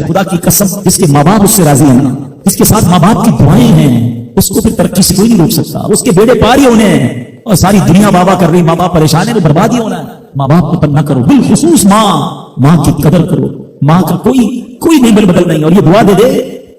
खुदा की कसम, जिसके माँ बाप उससे राजी है ना, जिसके साथ माँ बाप की दुआएं हैं, उसको फिर तरक्की से कोई नहीं रोक सकता। उसके बेड़े पार ही होने हैं और सारी दुनिया बाबा कर रही, माँ बाप परेशान है, बर्बाद ही होना है। माँ बाप को तंग न करो, बिलखुसूस माँ की कदर करो। माँ का कोई नहीं बदल नहीं, और ये दुआ दे दे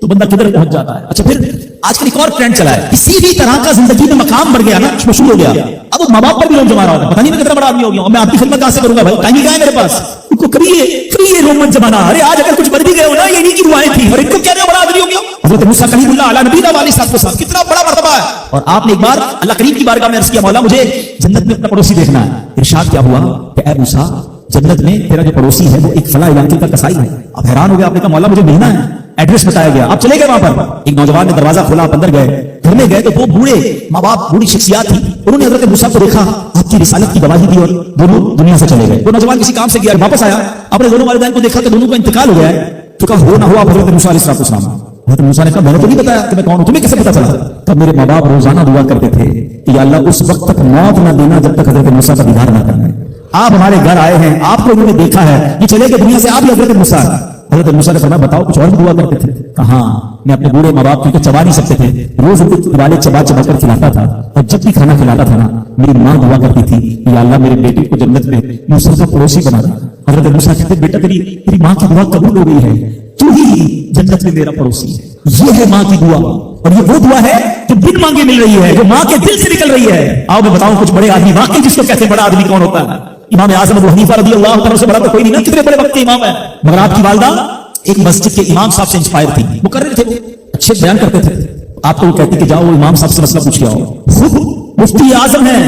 तो बंदा किधर पहुंच जाता है। अच्छा, फिर आजकल एक और ट्रेंड चला है, किसी भी तरह का जिंदगी में मकाम बढ़ गया ना, मशहूर हो गया, अब वो माँ बाप पर भी लोग जमा रहा होता है, पता नहीं मैं कितना बड़ा आदमी हो गया हूं, मैं आपकी खिदमत कहां से करूंगा भाई, टाइम ही कहां है मेरे पास। इनको करिए रोमन जमाना, अरे आज अगर कुछ बन भी गए हो ना, ये इन्हीं की दुआएं थी, और इनको क्या बड़ा आदमी हो गया। हज़रत मूसा कलीमुल्लाह अला नबीना वाले साथ कितना बड़ा मर्तबा है। और आपने एक बार अल्लाह करीम की बारगाह में अर्ज किया, मौला मुझे जन्नत में अपना पड़ोसी देखना है। इरशाद क्या हुआ कि ऐ मूसा, जन्नत में तेरा जो पड़ोसी है वो एक फला इलाके का कसाई है। आप हैरान हो गए, आपने कहा मौला मुझे मिलना है। एड्रेस बताया गया, आप चले गए वहां पर। एक नौजवान ने दरवाजा खोला, आप अंदर गए, घर में गए तो वो बूढ़े माँ बाप, बूढ़ी शख्सियत थी, उन्होंने हज़रत मूसा को देखा, आपकी रिसालत की गवाही दी और दोनों दुनिया से चले गए। वो नौजवान किसी काम से गया, वापस आया, अपने दोनों वालिदैन को देखा कि दोनों का इंतकाल हो गया है। तो कहा हो ना हो आप हज़रत मूसा अलैहिस्सलाम। हज़रत मूसा ने कहा मैंने तो नहीं बताया कि मैं कौन हूं, तुम्हें कैसे पता चला? तब मेरे माँ बाप रोजाना दुआ करते थे कि या अल्लाह उस वक्त तक मौत ना देना जब तक हज़रत मूसा का दीदार ना करना। आप हमारे घर आए हैं, आपको उन्होंने देखा है, ये चले गए दुनिया से, आप ही हज़रत मूसा। हज़रत मूसा ने फरमाया बताओ कुछ और भी दुआ करते थे? कहा मैं अपने बूढ़े माँ बाप क्योंकि चबा नहीं सकते थे, रोज उनको दिवाले चबा कर खिलाता था, और जब भी खाना खिलाता था ना, मेरी माँ दुआ करती थी या अल्लाह मेरे बेटे को जन्नत में मूसा का पड़ोसी बना दे। हज़रत मूसा कहते बेटा तेरी माँ की दुआ कबूल हो गई है, तू ही जन्नत में मेरा पड़ोसी है। ये है माँ की दुआ, और ये वो दुआ है जो बिन मांगे मिल रही है, जो माँ के दिल से निकल रही है। आओ मैं बताऊं कुछ बड़े आदमी, वाकई जिसको कहते बड़ा आदमी कौन होता है? इमाम आज़म अबू हनीफा रज़ियल्लाहु तआला से बड़ा तो कोई नहीं ना, कितने बड़े वक्त के इमाम है। मगर आपकी वालदा एक मस्जिद के इमाम साहब से इंस्पायर थी, मुकर्रिर थे, वो अच्छे बयान करते थे। आपको वो कहती कि जाओ वो इमाम साहब से मसला पूछ के आओ, खुद मुफ्ती आजम है,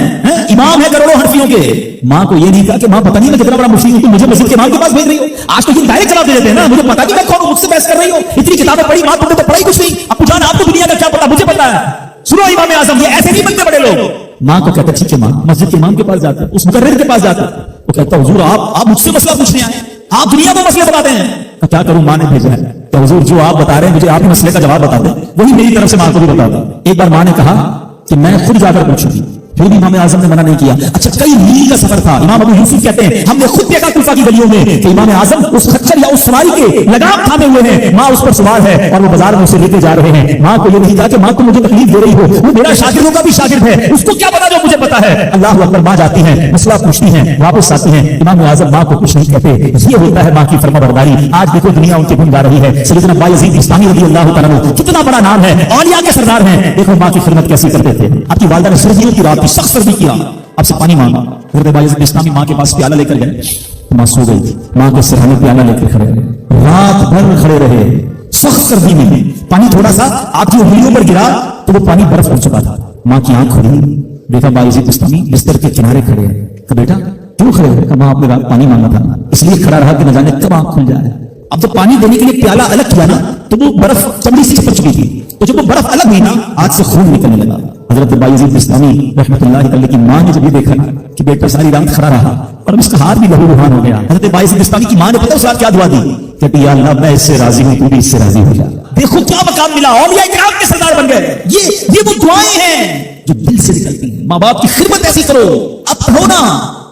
इमाम है करोड़ों हनफियों के। माँ को ये नहीं कहा कि माँ पता नहीं मैं कितना बड़ा मुफ्ती हूं, तुम मुझे मस्जिद के इमाम के पास भेज रही हो। आज तो ये डायरेक्ट जवाब दे देते हैं ना, मुझे पता नहीं मैं कौन हूं, मुझसे बहस कर रही हो, इतनी किताबें पढ़ी, माँ तुमने तो पढ़ाई कुछ नहीं, अब जान आपको दुनिया का क्या पता, मुझे पता है। सुनो इमाम आजम, ये ऐसे नहीं बनते बड़े लोग। माँ को कहते ठीक है माँ, मस्जिद के इमाम के पास जाते, उस मुकर्रिर के पास जाते, वो कहता हुजूर आप मुझसे मसला पूछने आए, आप दुनिया में मसले बताते हैं। क्या करूं, माँ ने भेजा है। तो हुजूर जो आप बता रहे हैं मुझे आप ही मसले का जवाब बता दें, वही मेरी तरफ से माँ को भी बता दें। एक बार माँ ने कहा कि मैं खुद जाकर पूछूंगी, फिर भी इमाम आज़म ने मना नहीं किया। अच्छा, कई मील का सफर था, इमाम अबू यूसुफ कहते हैं हमने खुद देखा कुफा की गलियों में कि इमाम आज़म उस खच्चर या उस सवारी के लगाम थामे हुए हैं, माँ उस पर सवार है और वो बाजार में उसे लेके जा रहे हैं। माँ को ये नहीं कहा कि माँ तुम मुझे तकलीफ दे रही हो, वो मेरा शागिर्दों का भी शागिर्द है, उसको क्या पता जो मुझे पता है। अल्लाह अकबर। माँ जाती है, मसला पूछती है, वापस आती है, इमाम आज़म माँ को कुछ नहीं कहते। ये होता है माँ की फरमाबरदारी। आज देखो दुनिया उनके गुण गा रही है। सैयदना बायज़ीद बिस्तामी रज़ियल्लाहु तआला अन्हु कितना बड़ा नाम है, औलिया के सरदार हैं, देखो माँ की खिदमत कैसी करते थे। आपकी वालिदा ने सर्दियों की रात थी, सख्त सर्दी किया, आपसे पानी मांगा, हज़रत बायज़ीद बिस्तामी माँ के पास प्याला लेकर गए, माँ सो गई, माँ के सिरहाने प्याला लेकर खड़े रहे, रात भर खड़े रहे, सख्त सर्दी में। पानी थोड़ा सा आपकी उंगलियों पर गिरा तो वो पानी बर्फ हो चुका था। माँ की आंख खुली, देखा बायज़ीद बिस्तामी बिस्तर के किनारे खड़े हैं। कहा बेटा क्यों खड़े हो? माँ आपने रात पानी मांगा था, इसलिए खड़ा रहा कि न जाने कब आंख खुल जाए। अब तो पानी देने के लिए प्याला अलग किया ना, तो वो बर्फ चमड़ी से चिपक चुकी थी, तो जब वो बर्फ अलग हुई ना, आग से खून निकलने लगा। हज़रत बायज़ीद बिस्तामी रहमतुल्लाहि अलैहि की माँ ने जब ये देखा ना कि बेटा सारी रात खड़ा रहा और उसका हाथ भी लहूलुहान हो गया, हज़रत बायज़ीद बिस्तामी की माँ ने पता उस रात क्या दुआ दी? कहती या अल्लाह मैं इससे राजी हूं, तू भी इससे राजी हो जा। देखो क्या मकाम मिला, औलिया इकराम के सरदार बन गए। ये वो दुआएं हैं जो दिल से निकलती हैं। माँ बाप की खिदमत ऐसी करो, अब पढ़ो ना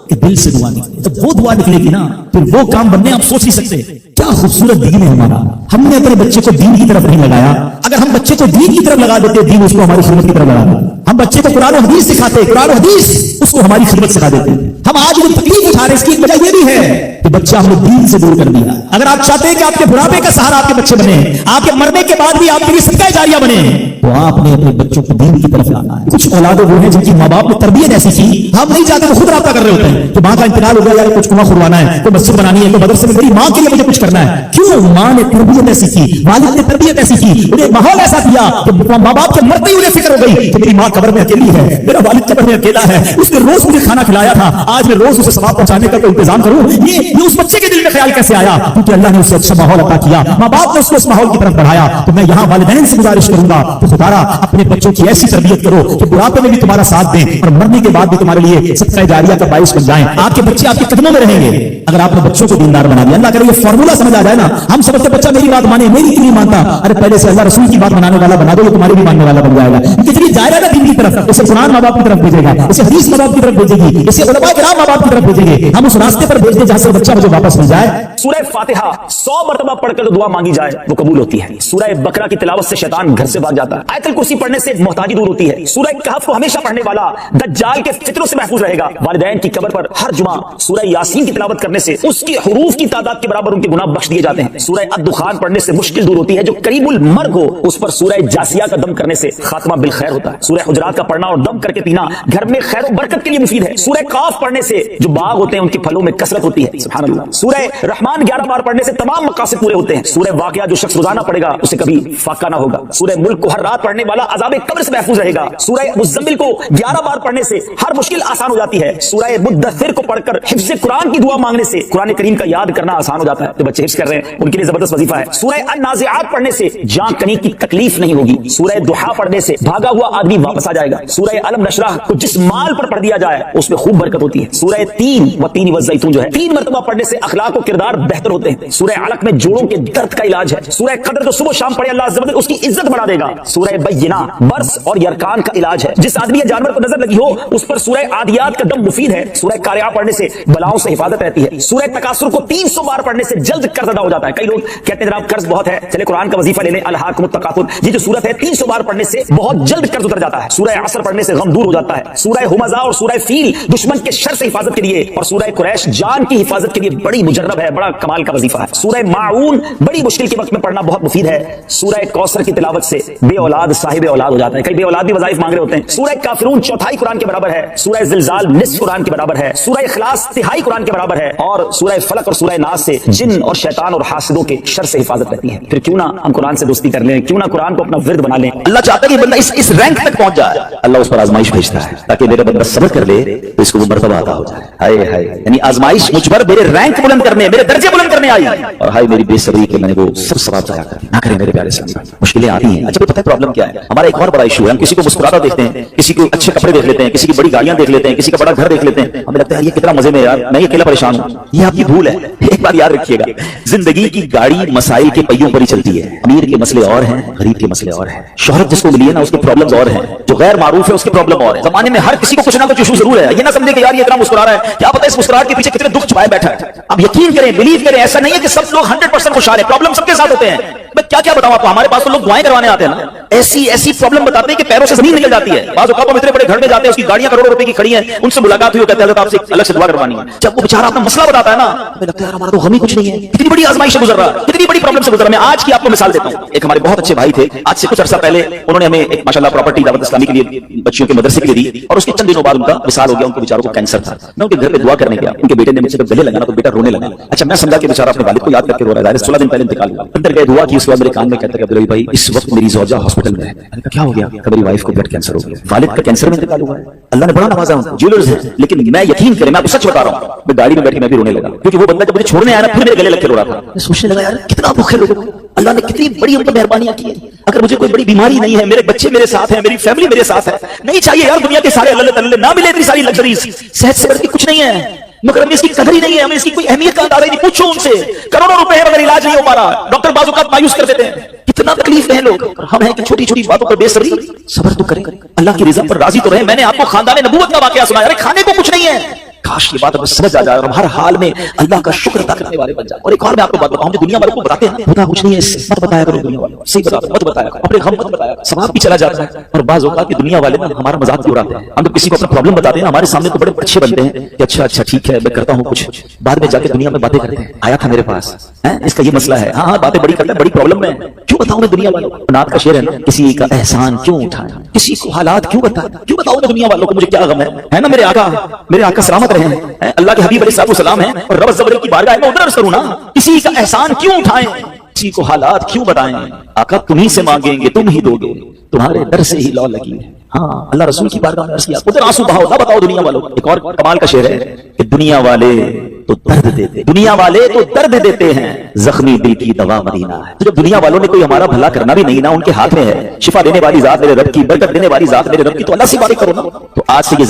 कि दिल से दुआ निकले। जब वो दुआ निकलेगी ना, फिर वो काम बनने आप सोच नहीं सकते। क्या खूबसूरत दीन है हमारा। हमने अपने बच्चे को दीन की तरफ नहीं लगाया। अगर हम बच्चे को दीन की तरफ लगा देते, दीन उसको हमारी खिदमत की तरफ लगा देते। हम बच्चे को कुरान और हदीस सिखाते, कुरान और हदीस उसको हमारी खिदमत सिखा देते। हम आज जो तकलीफ उठा रहे, इसकी एक वजह ये भी है कि बच्चा हमने दीन से दूर कर दिया। अगर आप चाहते हैं कि आपके बुढ़ापे का सहारा आपके बच्चे बने, आपके मरने के बाद भी आपके लिए सदका जारिया बने, तो आपने अपने बच्चों को दीन की तरफ लाना है। कुछ औलादे वो हैं जिनकी माँ बाप ने तरबियत ऐसी की, हम नहीं चाहते, वो खुद राब्ता कर रहे होते हैं कि माँ का इंतकाल हो गया यार, कुछ कुआं खुदवाना है, कोई मस्जिद बनानी है, कोई मदरसे में मेरी माँ के लिए मुझे कुछ करना है। क्यों? माँ ने तरबियत ऐसी की, वालिद ने तरबियत ऐसी की, उन्हें माहौल ऐसा दिया कि माँ बाप के मरते ही उन्हें फिक्र हो गई कि मेरी माँ कब्र में अकेली है, मेरा वालिद कब्र में अकेला है, उसने रोज मुझे खाना खिलाया था, आज मैं रोज उसे सवाब पहुंचाने का कोई इंतजाम करूं। ये उस बच्चे के दिल में ख्याल कैसे आया? क्योंकि अल्लाह ने उसे अच्छा माहौल अता किया, माँ बाप ने उसको उस माहौल की तरफ बढ़ाया। तो मैं यहाँ वालिदैन से गुजारिश करूंगा कि खुदारा अपने बच्चों की ऐसी तरबियत करो कि बुढ़ापे में भी तुम्हारा साथ दें और मरने के बाद भी तुम्हारे लिए सदका जारिया का बाइस बन जाएं। आपके बच्चे आपके कदमों में रहेंगे अगर आपने बच्चों को दीनदार बना दिया। अल्लाह करे ये फॉर्मूला समझ आ जाए ना। हम समझते बच्चा मेरी बात माने, मेरी क्यों नहीं मानता? अरे पहले से अल्लाह रसूल की बात मानने वाला बना दो, ये तुम्हारी भी मानने वाला बन जाएगा। कितनी जाएगा ना दीन की तरफ, इसे कुरान माँ बाप की तरफ भेजेगा, इसे हदीस माँ बाप की तरफ भेजेगी, इसे उलमा किराम माँ बाप की तरफ भेजेंगे। हम उस रास्ते पर भेज दें जहां से बच्चा मुझे वापस मिल जाए। سورہ فاتحہ 100 مرتبہ پڑھ کر دعا مانگی جائے وہ قبول ہوتی ہے. سورہ بقرہ کی تلاوت سے شیطان گھر سے بھاگ جاتا ہے. آیت الکرسی پڑھنے سے محتاجی دور ہوتی ہے. سورہ کہف کو ہمیشہ پڑھنے والا دجال کے فتنوں سے محفوظ رہے گا. والدین کی قبر پر ہر جمعہ سورہ یاسین کی تلاوت کرنے سے اس کی حروف کی تعداد کے برابر ان کے گناہ بخش دیے جاتے ہیں. سورہ الدخان پڑھنے سے مشکل دور ہوتی ہے. جو قریب المرگ ہو اس پر سورہ جاسیہ کا دم کرنے سے خاتمہ بالخیر ہوتا ہے. سورہ حجرات کا پڑھنا اور دم کر کے پینا گھر میں خیر و برکت کے لیے مفید ہے. سورہ قاف پڑھنے سے جو باغ ہوتے ہیں ان کے پھلوں میں کثرت ہوتی ہے. سبحان اللہ. سورہ رحمان 11 بار پڑھنے سے تمام مقاصد پورے ہوتے ہیں. سورہ واقعہ جو شخص روزانہ پڑھے گا اسے کبھی فاقہ نہ ہوگا. سورہ ملک کو ہر رات پڑھنے والا عذاب قبر سے محفوظ رہے گا. سورہ مزمل کو 11 بار پڑھنے سے ہر مشکل آسان ہو جاتی ہے. سورہ مدثر کو پڑھ کر حفظ قرآن کی دعا مانگنے سے قرآن کریم کا یاد کرنا آسان ہو جاتا ہے. جو بچے حفظ کر رہے ہیں ان کے لیے زبردست وظیفہ ہے. سورہ النازعات پڑھنے سے جان کنی کی تکلیف نہیں ہوگی. سورہ دحا پڑھنے سے بھاگا ہوا آدمی واپس آ جائے گا. سورہ الم نشرح کو جس مال پر پڑھ دیا جائے اس میں خوب برکت ہوتی ہے. سورہ تین والزیتون جو ہے 3 مرتبہ پڑھنے سے اخلاق و کردار بہتر ہوتے ہیں. سورہ علق میں جوڑوں کے درد کا علاج ہے. سورہ قدر جو صبح شام پڑھے اللہ عز و جل اس کی عزت بڑھا دے گا. سورہ بینہ برس اور یرکان کا علاج ہے. جس آدمی یا جانور کو نظر لگی ہو اس پر سورہ عادیات کا دم مفید ہے. سورہ قاریہ پڑھنے سے بلاؤں سے حفاظت رہتی ہے. سورہ تکاثر کو 300 بار پڑھنے سے جلد قرض ادا ہو جاتا ہے. کئی لوگ کہتے ہیں جناب قرض بہت ہے چلے قرآن کا وظیفہ لے لیں الہاکم التکاثر. یہ جو سورت ہے 300 بار پڑھنے سے بہت جلد قرض اتر جاتا ہے. سورہ عصر پڑھنے سے غم دور ہو جاتا ہے. سورہ ہمزہ اور سورہ فیل دشمن کے شر سے حفاظت کے لیے اور سورہ قریش جان کی حفاظت کے لیے بڑی مجرب ہے. بڑا کمال کا وظیفہ ہے. سورہ معون بڑی مشکل کے وقت میں پڑھنا بہت مفید ہے. سورہ کوثر کی تلاوت سے بے اولاد صاحب اولاد ہو جاتا ہے. کئی بے اولاد بھی وظائف مانگ رہے ہوتے ہیں. سورہ کافرون 1/4 قرآن کے برابر ہے. سورہ زلزال نصف قرآن کے برابر ہے. سورہ اخلاص 1/3 قرآن کے برابر ہے. اور سورہ فلق اور سورہ ناس سے جن اور شیطان اور حاسدوں کے شر سے حفاظت رہتی ہے. پھر کیوں نہ ہم قرآن سے دوستی کر لیں, کیوں نہ قرآن کو اپنا ورد بنا لیں. اللہ چاہتا ہے کہ بندہ اس رینک تک پہنچ جائے. اللہ اس پر آزمائش بھیجتا ہے تاکہ میرا بندہ صبر کر لے تو اس کو وہ مرتبہ عطا ہو جائے. ہائے ہائے, یعنی آزمائش مجھ پر میرے رینک بلند کرنے, میرے درجے بلند کرنے آئی, اور ہائے میری بے صبری کہ میں نے وہ سب ثواب ضائع کر نہ کرے. میرے پیارے ساتھی مشکلیں آتی ہیں. اچھا پتہ ہے پرابلم کیا ہے؟ ہمارا ایک اور بڑا ایشو ہے, ہم کسی کو مسکراتا دیکھتے ہیں, کسی کو اچھے کپڑے دیکھ لیتے ہیں, کسی کی بڑی گاڑیاں دیکھ لیتے ہیں, کسی کا بڑا گھر دیکھ لیتے ہیں, ہمیں لگتا ہے یہ کتنا مزے میں یار, میں یہ اکیلا پریشان ہوں. یہ آپ کی بھول ہے. ایک بات یاد رکھیے گا, زندگی کی گاڑی مسائل کے پہیوں پر ہی چلتی ہے. امیر کے مسئلے اور ہیں, غریب کے مسئلے اور ہیں. شہرت جس کو ملی ہے نا اس کے پرابلمز اور ہیں, جو غیر معروف ہے اس کے پرابلم اور ہیں. زمانے میں ہر کسی کو کچھ نہ کچھ ایشو ضرور ہے. یہ نہ سمجھے کہ یار یہ اتنا مسکرا رہا ہے, کیا پتہ اس مسکراہٹ کے پیچھے کتنے دکھ چھپائے بیٹھا ہے. اب یقین کریں, بلیو کریں, ایسا نہیں ہے کہ سب لوگ 100% خوشحال ہیں. پرابلم سب کے ساتھ ہوتے ہیں. میں کیا بتاؤں آپ کو, ہمارے پاس تو لوگ دعائیں کروانے آتے ہیں نا, ایسی پرابلم بتاتے ہیں کہ پیروں سے زمین نکل جاتی ہے. بعض اوقات ہم اتنے بڑے گھر میں جاتے ہیں, اس کی گاڑیاں کروڑوں روپے کی کھڑی ہیں, ان سے ملاقات ہوئی ہو, کہتے ہیں حضرت آپ سے الگ سے دعا کروانی ہے. جب وہ بیچارہ اپنا مسئلہ بتاتا ہے نا, ہمیں لگتا ہے یار ہمارا تو غم ہی کچھ نہیں ہے. کتنی بڑی آزمائش سے گزر رہا ہے, کتنی بڑی پرابلم سے گزر رہا ہے. میں آج کی آپ کو مثال دیتا ہوں. ایک ہمارے بہت اچھے بھائی تھے, آج سے کچھ عرصہ پہلے انہوں نے ہمیں ایک ماشاءاللہ پراپرٹی دعوت اسلامی کے لیے بچیوں کے مدرسے کے لیے دی, اور اس کے چند دنوں بعد ان کا وصال ہو گیا. ان کے بیچاروں کو کینسر تھا. میں ان کے گھر پہ دعا کرنے گیا, ان کے بیٹے نے مجھ سے گلے لگانا تو بیٹا رونے لگا. اچھا میں سمجھا کہ بیچارہ اپنے والد کو یاد کر کے رو رہا ہے. 16 دن پہلے انتقال ہوا. اندر گئے, دعا کی, اس کے بعد میرے کان میں کہتا ہے کہ بھائی اس وقت میری زوجہ ہاسپٹل میں ہے. میں نے کہا کیا ہو گیا؟ کہ میری وائف کو بلڈ کینسر ہو گیا. والد کا کینسر میں انتقال ہوا ہے. اللہ نے بڑا نوازا, جیولرز ہیں, لیکن میں یقین کریں, میں آپ کو سچ بتا رہا ہوں, میں گاڑی میں بیٹھ کے میں بھی رونے لگا, کیونکہ وہ بندہ جب مجھے چھوڑنے آیا نا پھر میرے گلے لگ کے رو رہا تھا. میں سوچنے لگا یار کتنا دکھ ہے لوگوں کو, اللہ نے کتنی بڑی ان پر مہربانیاں کی ہیں. اگر مجھے کوئی بڑی بیماری نہیں ہے, میرے بچے میرے ساتھ ہیں, میری فیملی میرے ساتھ ہے, نہیں چاہیے یار دنیا کے سارے اللہ تعالی نہ ملے اتنی ساری لگژریز, صحت سے بڑھ کے کچھ نہیں ہے, مگر ہمیں اس کی قدر ہی نہیں ہے, ہمیں اس کی کوئی اہمیت کا اندازہ نہیں. پوچھو ان سے, کروڑوں روپے ہے مگر علاج نہیں ہو پا رہا. ڈاکٹر بعض اوقات مایوس کر دیتے ہیں. کتنا تکلیف ہے لوگ, ہم ہیں کہ چھوٹی چھوٹی باتوں پر بے صبری. صبر تو کریں, اللہ کی رضا پر راضی تو رہیں. میں نے آپ کو خاندان نبوت کا واقعہ سنایا, ارے کھانے کو کچھ نہیں ہے. کاش یہ بات اب سمجھ آ جائے اور ہم ہر حال میں اللہ کا شکر ادا کرنے والے بن جائیں. اور ایک اور میں آپ کو بات بتاؤں, جو دنیا والوں کو بتاتے ہیں ہوتا کچھ نہیں ہے, مت بتایا کرو دنیا والوں, صحیح بتا مت بتایا کرو, اپنے غم مت بتایا کرو, ثواب بھی چلا جاتا ہے. اور بعض اوقات کی دنیا والے ہمارا مذاق بھی اڑاتے ہیں. ہم جب کسی کو اپنا پرابلم بتاتے ہیں ہمارے سامنے تو بڑے اچھے بنتے ہیں کہ اچھا ٹھیک ہے میں کرتا ہوں کچھ, بعد میں جا کے دنیا میں باتیں کرتے ہیں, آیا تھا میرے پاس اس کا یہ مسئلہ ہے, ہاں باتیں بڑی کرتا ہے, بڑی پرابلم میں کیوں بتاؤں میں دنیا والوں کو. نعت کا شعر ہے نا, کسی کا احسان کیوں اٹھائیں, کسی کو حالات کیوں بتائیں, کیوں بتاؤں میں دنیا والوں کو مجھے کیا غم ہے نا. میرے آقا سلامت رہے ہیں, اللہ کے حبیب علیہ السلام ہیں, اور رب زبر کی بارگاہ میں ادھر کروں نا. کسی کا احسان کیوں اٹھائیں, کسی کو حالات کیوں بتائیں, آقا تمہیں سے مانگیں گے تم ہی دو گے, تمہارے در سے ہی لو لگی ہے. ہاں اللہ رسول کی بارگاہ میں عرض کیا, ادھر آنسو بہاؤ, نہ بتاؤ دنیا والوں. ایک اور کمال کا شعر ہے کہ دنیا والے تو درد دیتے ہیں, زخمی دل کی دوا مدینہ ہے. تو جب دنیا والوں نے کوئی ہمارا بھلا کرنا بھی نہیں نا, ان کے ہاتھ میں ہے, شفا دینے والی ذات میرے رب کی, برکت دینے والی ذات میرے رب کی, تو اللہ سے باتیں کرو نا. تو آج سے یہ